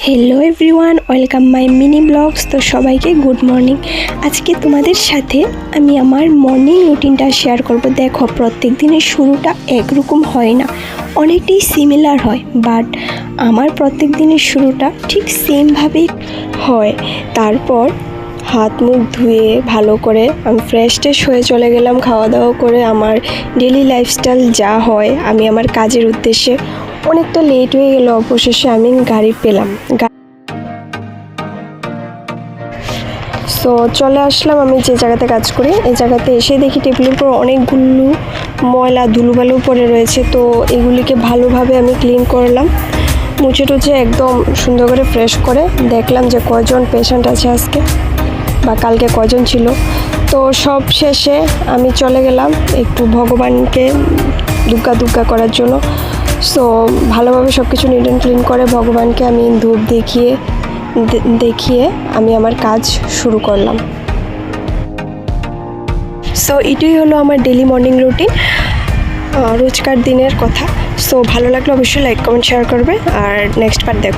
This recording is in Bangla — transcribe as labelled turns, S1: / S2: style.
S1: Hello everyone, welcome my mini blogs. তো সবাইকে গুড মর্নিং। আজকে তোমাদের সাথে আমি আমার মর্নিং রুটিনটা শেয়ার করব। দেখো, প্রত্যেক দিনের শুরুটা একরকম হয় না, অনেকটাই সিমিলার হয়, বাট আমার প্রত্যেক দিনের শুরুটা ঠিক সেমভাবেই হয়। তারপর হাত মুখ ধুয়ে ভালো করে আমি ফ্রেশ ট্রেশ হয়ে চলে গেলাম খাওয়া দাওয়া করে। আমার ডেলি লাইফস্টাইল যা হয়, আমি আমার কাজের উদ্দেশ্যে অনেকটা লেট হয়ে গেল, অবশেষে আমি গাড়ি পেলাম। সো চলে আসলাম আমি যে জায়গাতে কাজ করি। এই জায়গাতে এসে দেখি টেবিলের উপর অনেকগুলো ময়লা ধুলোবালু পড়ে রয়েছে। তো এগুলিকে ভালোভাবে আমি ক্লিন করলাম, মুছে টুছে একদম সুন্দর করে ফ্রেশ করে দেখলাম যে কয়জন পেশেন্ট আছে আজকে বা কালকে কয়জন ছিল। তো সব শেষে আমি চলে গেলাম একটু ভগবানকে দুগ্গা করার জন্য। সো ভালোভাবে সব কিছু নিট অ্যান্ড ক্লিন করে ভগবানকে আমি ধূপ দেখিয়ে আমি আমার কাজ শুরু করলাম। সো এটাই হলো আমার ডেলি মর্নিং রুটিন, রোজকার দিনের কথা। সো ভালো লাগলে অবশ্যই লাইক কমেন্ট শেয়ার করবে, আর নেক্সট পার্ট দেখো।